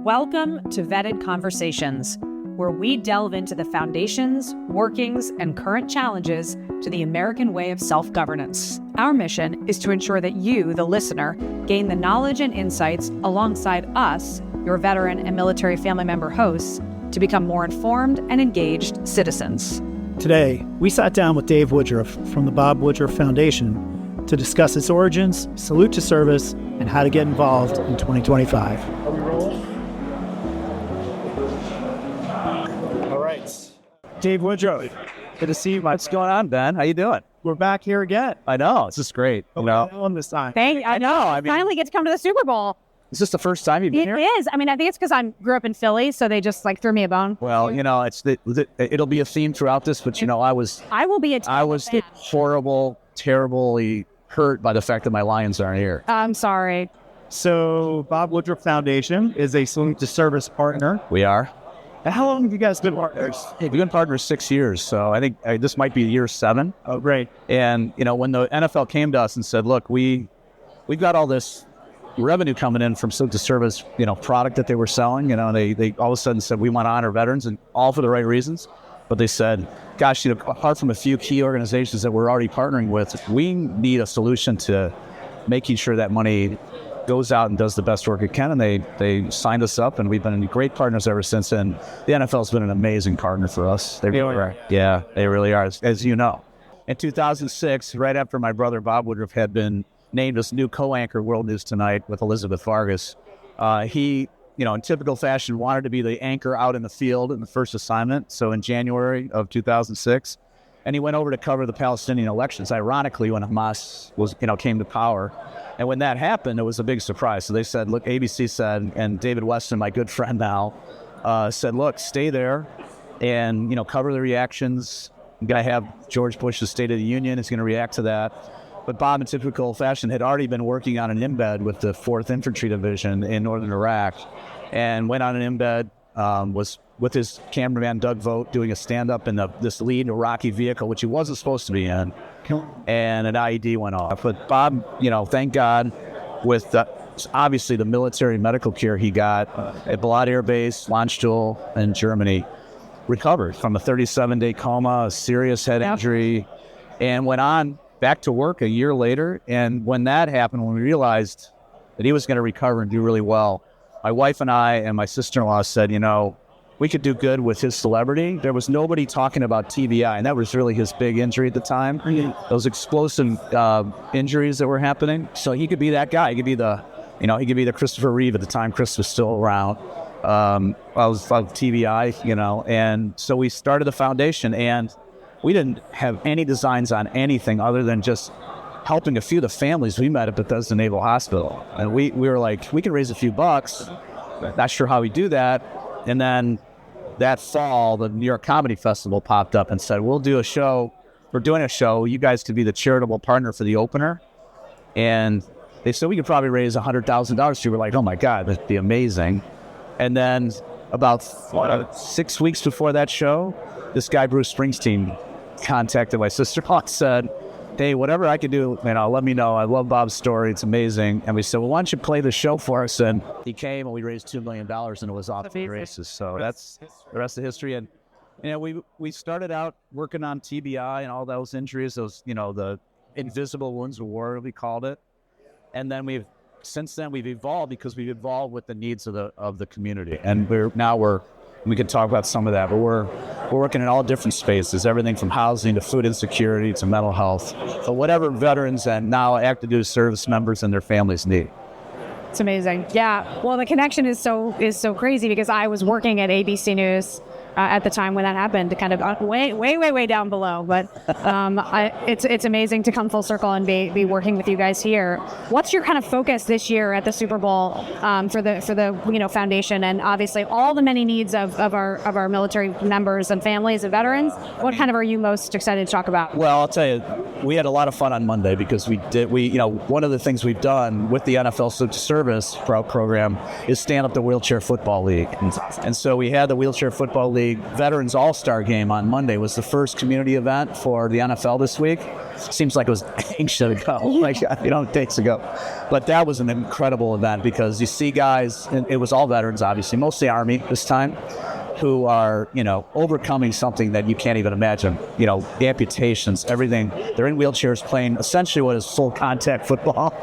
Welcome to Vetted Conversations, where we delve into the foundations, workings, and current challenges to the American way of self-governance. Our mission is to ensure that you, the listener, gain the knowledge and insights alongside us, your veteran and military family member hosts, to become more informed and engaged citizens. Today, we sat down with Dave Woodruff from the Bob Woodruff Foundation to discuss its origins, salute to service, and how to get involved in 2025. Are we rolling? All right. Dave Woodruff, good to see you. What's going on, Ben? How you doing? We're back here again. I know. This is great. On this time. I know. I finally get to come to the Super Bowl. Is this the first time you've been here? It is. I mean, I think it's because I grew up in Philly, so they just threw me a bone. Well, it'll be a theme throughout this, but I was horrible, terribly hurt by the fact that my Lions aren't here. I'm sorry. So, Bob Woodruff Foundation is a salute to service partner. We are. And how long have you guys been partners? We've been partners 6 years, so I think this might be year 7. Oh, great. And, when the NFL came to us and said, look, we've got all this revenue coming in from salute to service, product that they were selling, they all of a sudden said, we want to honor veterans, and all for the right reasons. But they said, gosh, apart from a few key organizations that we're already partnering with, we need a solution to making sure that money goes out and does the best work it can. And they signed us up, and we've been great partners ever since. And the NFL's been an amazing partner for us. They really are. Yeah, they really are, as you know. In 2006, right after my brother Bob Woodruff had been named as new co-anchor World News Tonight with Elizabeth Vargas, he, in typical fashion, wanted to be the anchor out in the field in the first assignment. So in January of 2006, and he went over to cover the Palestinian elections, ironically, when Hamas came to power. And when that happened, it was a big surprise. So they said, look, ABC said, and David Weston, my good friend now, said, look, stay there and, cover the reactions. You're going to have George Bush's State of the Union is going to react to that. But Bob, in typical fashion, had already been working on an embed with the 4th Infantry Division in northern Iraq, and went on an embed, was with his cameraman Doug Vogt doing a stand-up in this lead Iraqi vehicle, which he wasn't supposed to be in, and an IED went off. But Bob, thank God, with obviously the military medical care he got at Balad Air Base, Landstuhl in Germany, recovered from a 37-day coma, a serious head injury, and went on back to work a year later. And when that happened, when we realized that he was going to recover and do really well, my wife and I and my sister-in-law said, we could do good with his celebrity. There was nobody talking about TBI, and that was really his big injury at the time. Those explosive injuries that were happening. So he could be that guy. He could be the Christopher Reeve at the time. Chris was still around. I was TBI, and so we started the foundation, and we didn't have any designs on anything other than just helping a few of the families we met at Bethesda Naval Hospital. And we were like, we can raise a few bucks. Not sure how we do that. And then that fall, the New York Comedy Festival popped up and said, we'll do a show. We're doing a show. You guys could be the charitable partner for the opener. And they said we could probably raise $100,000. So we were like, oh my God, that'd be amazing. And then about 6 weeks before that show, this guy, Bruce Springsteen, contacted my sister-in-law and said, hey, whatever I can do, let me know. I love Bob's story. It's amazing. And we said, well, why don't you play the show for us? And he came, and we raised $2 million, and it was off to the races. So that's the rest of history. And we started out working on TBI and all those injuries, those, the invisible wounds of war, we called it. And then since then we've evolved, because we've evolved with the needs of the community. And we can talk about some of that, but we're working in all different spaces, everything from housing to food insecurity to mental health. So whatever veterans and now active duty service members and their families need. It's amazing. Yeah. Well, the connection is so crazy, because I was working at ABC News at the time when that happened, kind of way down below. But it's amazing to come full circle and be working with you guys here. What's your kind of focus this year at the Super Bowl for the foundation, and obviously all the many needs of our military members and families and veterans? What kind of are you most excited to talk about? Well, I'll tell you, we had a lot of fun on Monday, because one of the things we've done with the NFL Salute to Service program is stand up the Wheelchair Football League, and so we had the Wheelchair Football League a Veterans All-Star game on Monday. It was the first community event for the NFL this week. Seems like it was ancient ago, like, days ago. But that was an incredible event because you see guys, and it was all veterans, obviously, mostly Army this time, who are, overcoming something that you can't even imagine. Amputations, everything. They're in wheelchairs playing essentially what is full contact football.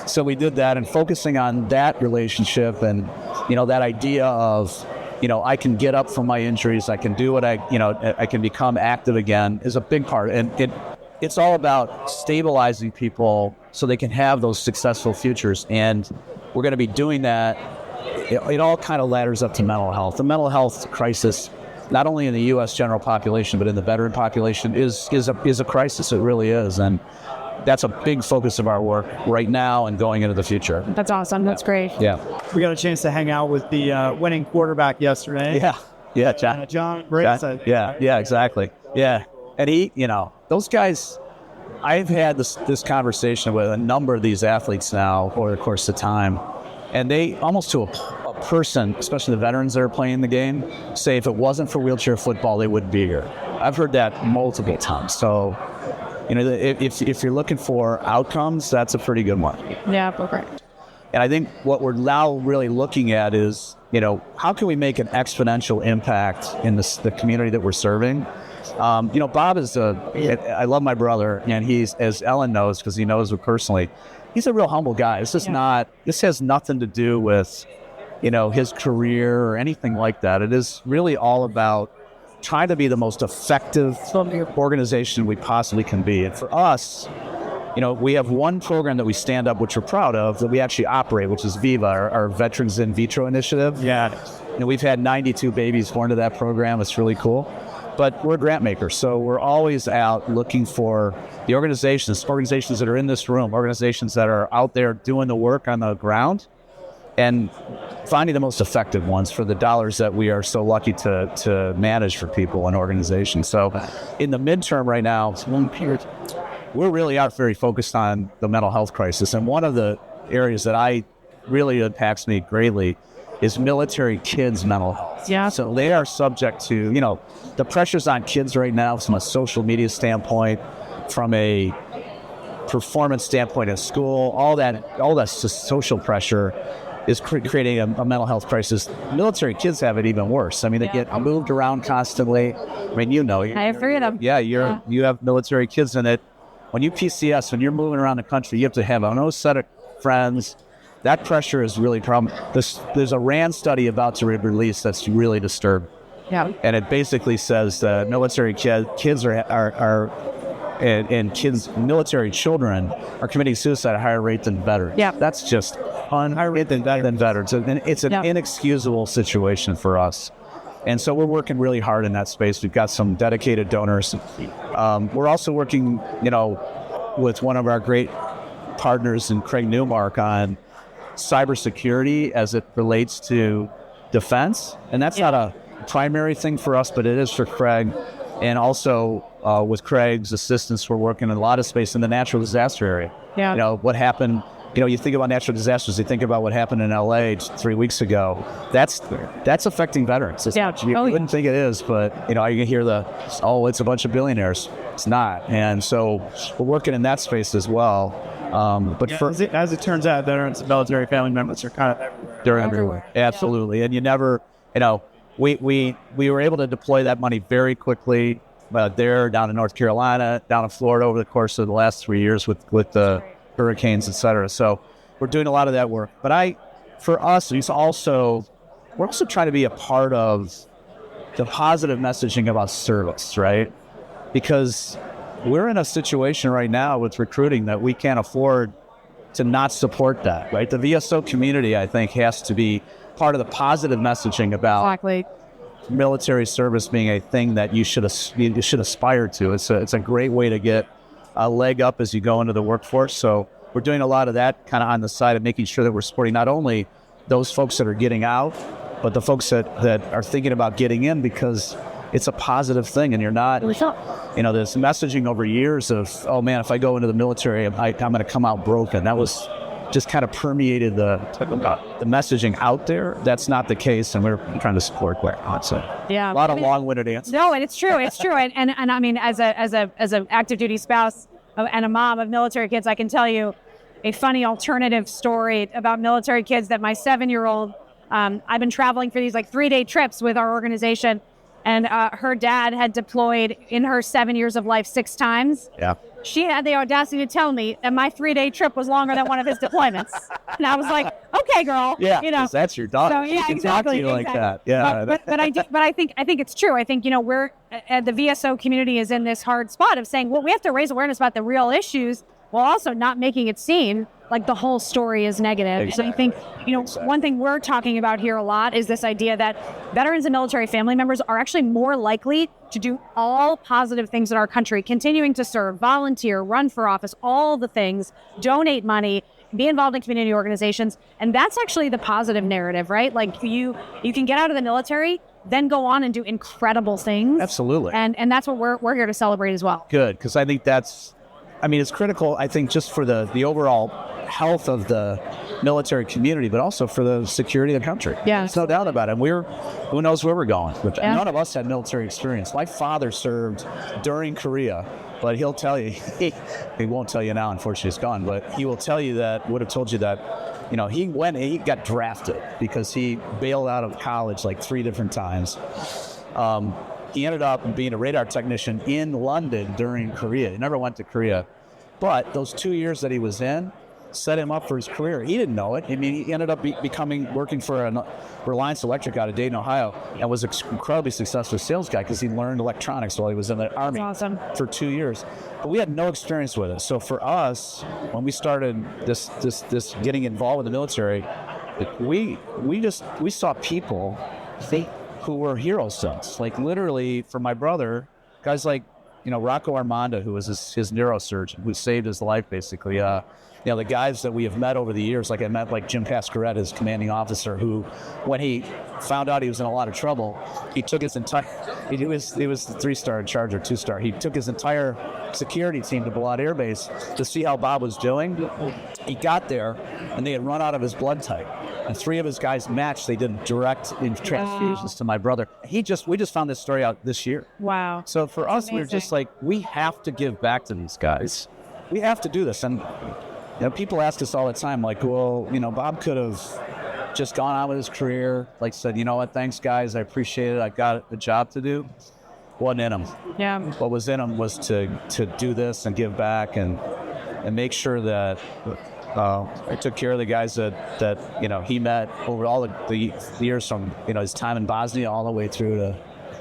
So we did that, and focusing on that relationship and, that idea of, I can get up from my injuries, I can do what I can become active again is a big part. And it's all about stabilizing people so they can have those successful futures. And we're going to be doing that. It all kind of ladders up to mental health. The mental health crisis, not only in the U.S. general population, but in the veteran population, is a crisis. It really is. And that's a big focus of our work right now and going into the future. That's awesome. That's great. Yeah. We got a chance to hang out with the winning quarterback yesterday. Yeah, John. John Briggs. Yeah, exactly. Yeah. And he, those guys, I've had this conversation with a number of these athletes now over the course of time, and they, almost to a person, especially the veterans that are playing the game, say if it wasn't for wheelchair football, they wouldn't be here. I've heard that multiple times. So, if you're looking for outcomes, that's a pretty good one. Yeah, correct. And I think what we're now really looking at is, how can we make an exponential impact in the community that we're serving? Bob is I love my brother, and he's, as Ellen knows, because he knows her personally, he's a real humble guy. This has nothing to do with, his career or anything like that. It is really all about trying to be the most effective organization we possibly can be. And for us, we have one program that we stand up, which we're proud of, that we actually operate, which is VIVA, our Veterans in Vitro initiative. Yeah. We've had 92 babies born to that program. It's really cool. But we're a grant maker, so we're always out looking for the organizations that are in this room, organizations that are out there doing the work on the ground, and finding the most effective ones for the dollars that we are so lucky to manage for people and organizations. So in the midterm right now, we really are very focused on the mental health crisis. And one of the areas that really impacts me greatly is military kids' mental health. Yeah. So they are subject to, the pressures on kids right now from a social media standpoint, from a performance standpoint in school, all that social pressure is creating a mental health crisis. Military kids have it even worse. I mean, they get moved around constantly. I mean, I have three of them. Yeah, you have military kids in it. When you PCS, when you're moving around the country, you have to have a set of friends. That pressure is really a problem. There's a RAND study about to be released that's really disturbed. Yeah. And it basically says that military kids military children are committing suicide at a higher rate than veterans. Yeah. That's just higher rate than veterans. And it's an inexcusable situation for us. And so we're working really hard in that space. We've got some dedicated donors. We're also working, with one of our great partners in Craig Newmark on cybersecurity as it relates to defense. And that's not a primary thing for us, but it is for Craig. And also with Craig's assistance, we're working in a lot of space in the natural disaster area. Yeah. What happened, you think about natural disasters, you think about what happened in LA 3 weeks ago. That's affecting veterans. You wouldn't think it is, but you can hear it's a bunch of billionaires. It's not. And so we're working in that space as well. As it turns out, veterans and military family members are kind of everywhere. They're everywhere. Absolutely. And you never, we were able to deploy that money very quickly there, down in North Carolina, down in Florida over the course of the last 3 years with the hurricanes, et cetera. So we're doing a lot of that work. But for us, we're also trying to be a part of the positive messaging about service, right? Because we're in a situation right now with recruiting that we can't afford to not support that, right? The VSO community, I think, has to be part of the positive messaging about military service being a thing that you should aspire to. It's a great way to get a leg up as you go into the workforce. So we're doing a lot of that kind of on the side of making sure that we're supporting not only those folks that are getting out, but the folks that are thinking about getting in, because it's a positive thing. And you're not, this messaging over years of, oh man, if I go into the military, I'm going to come out broken. That was just kind of permeated the messaging out there. That's not the case, and we're trying to support that. So yeah, a lot of long-winded answers. No, and it's true. It's true. And I mean, as an active duty spouse and a mom of military kids, I can tell you a funny alternative story about military kids that my 7-year-old, I've been traveling for these like 3-day trips with our organization, and her dad had deployed in her 7 years of life 6 times. Yeah. She had the audacity to tell me that my 3-day trip was longer than one of his deployments. And I was like, okay, girl. Yeah, you know, that's your daughter. So, yeah, she can exactly, talk to you like that. Yeah. But I think it's true. I think, we're the VSO community is in this hard spot of saying, well, we have to raise awareness about the real issues while also not making it seem like the whole story is negative. Exactly. So I think, one thing we're talking about here a lot is this idea that veterans and military family members are actually more likely to do all positive things in our country, continuing to serve, volunteer, run for office, all the things, donate money, be involved in community organizations. And that's actually the positive narrative, right? Like you can get out of the military, then go on and do incredible things. Absolutely. And that's what we're here to celebrate as well. Good, because I think it's critical, I think, just for the overall health of the military community, but also for the security of the country. Yeah. There's no doubt about it. Who knows where we're going with that. Yeah. None of us had military experience. My father served during Korea, but he'll tell you, he won't tell you now, unfortunately it's gone, but he will tell you would have told you that, he got drafted because he bailed out of college like 3 different times. He ended up being a radar technician in London during Korea. He never went to Korea. But those 2 years that he was in set him up for his career. He didn't know it. I mean, he ended up working for a Reliance Electric out of Dayton, Ohio, and was an incredibly successful sales guy because he learned electronics while he was in the Army. That's awesome. For 2 years. But we had no experience with it. So for us, when we started this getting involved with the military, we saw people who were heroes to us. Like literally, for my brother, guys like, Rocco Armando, who was his neurosurgeon, who saved his life basically. The guys that we have met over the years, like I met like Jim Pasquarette, his commanding officer, who, when he found out he was in a lot of trouble, he took his entire, he was the 3-star in charge or 2-star. He took his entire security team to Balad Air Base to see how Bob was doing. He got there, and they had run out of his blood type. And 3 of his guys matched. They did direct transfusions to my brother. We just found this story out this year. Wow. So for us, amazing. we're just like, we have to give back to these guys. We have to do this. And people ask us all the time, like, well, Bob could have just gone on with his career, like said, you know what, thanks guys, I appreciate it. I got a job to do. Wasn't in him. Yeah. What was in him was to do this and give back and make sure that I took care of the guys that he met over all the years from his time in Bosnia all the way through to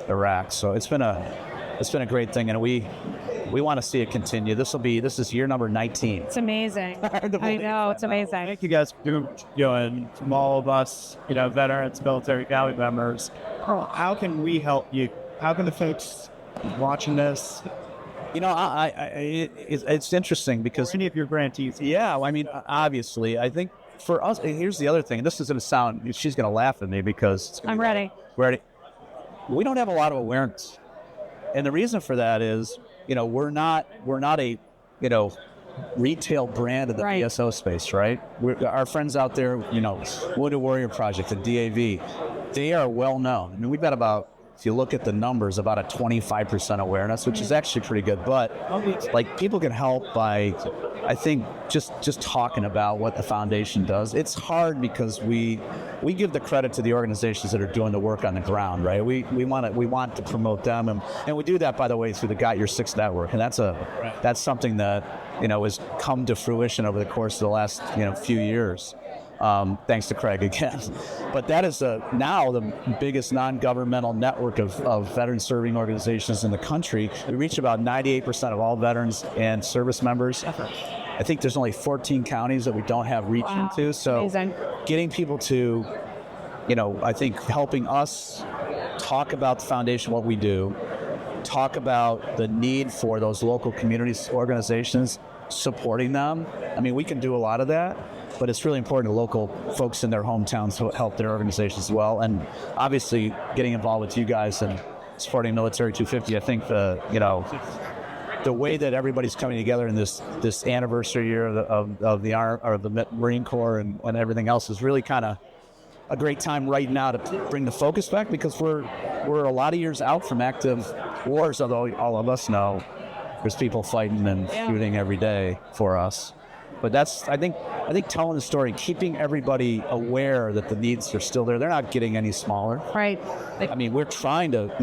Iraq. So it's been a great thing, and we want to see it continue. This is year number 19. It's amazing. I know, it's amazing. Thank you guys for doing, from all of us, veterans, military family members. How can we help you? How can the folks watching this? It's interesting because Any of your grantees? Yeah, I mean, obviously, I think for us, here's the other thing. This is going to sound, she's going to laugh at me because I'm ready. Ready. We don't have a lot of awareness. And the reason for that is, we're not a, retail brand of the Right. VSO space, right? Our friends out there, Wounded Warrior Project and DAV, they are well known. I mean, we've got about, if you look at the numbers, about a 25% awareness, which is actually pretty good. But like, people can help by, I think, just talking about what the foundation does. It's hard because we give the credit to the organizations that are doing the work on the ground, right? We want to promote them, and we do that, by the way, through the Got Your 6 network, and that's something that has come to fruition over the course of the last few years. Thanks to Craig again. But that is now the biggest non-governmental network of veteran serving organizations in the country. We reach about 98% of all veterans and service members. I think there's only 14 counties that we don't have reach into. So Amazing. Getting people to, I think helping us talk about the foundation, what we do, talk about the need for those local community organizations, supporting them. I mean, we can do a lot of that, but it's really important to local folks in their hometowns to help their organizations as well. And obviously getting involved with you guys and supporting Military 250, I think the way that everybody's coming together in this anniversary year of the Marine Corps and everything else is really kind of a great time right now to bring the focus back, because we're a lot of years out from active wars, although all of us know there's people fighting and shooting every day for us. But that's, I think telling the story, keeping everybody aware that the needs are still there. They're not getting any smaller. Right. I mean, we're trying to,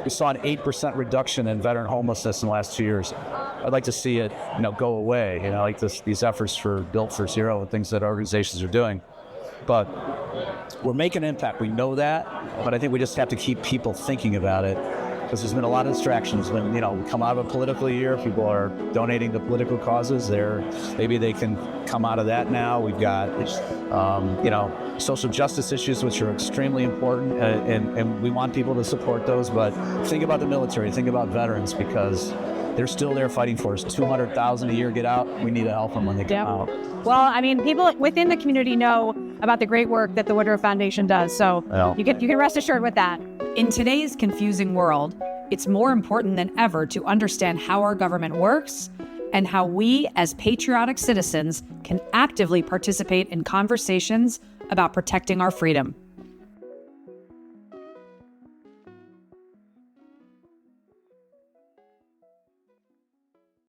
we saw an 8% reduction in veteran homelessness in the last 2 years. I'd like to see it, go away, like these efforts for Built for Zero and things that organizations are doing. But we're making an impact. We know that, but I think we just have to keep people thinking about it, because there's been a lot of distractions. When, we come out of a political year, people are donating to political causes. Maybe they can come out of that now. We've got, social justice issues, which are extremely important, and we want people to support those. But think about the military, think about veterans, because they're still there fighting for us. 200,000 a year get out. We need to help them when they come out. Well, I mean, people within the community know about the great work that the Woodruff Foundation does. So you can rest assured with that. In today's confusing world, it's more important than ever to understand how our government works and how we, as patriotic citizens, can actively participate in conversations about protecting our freedom.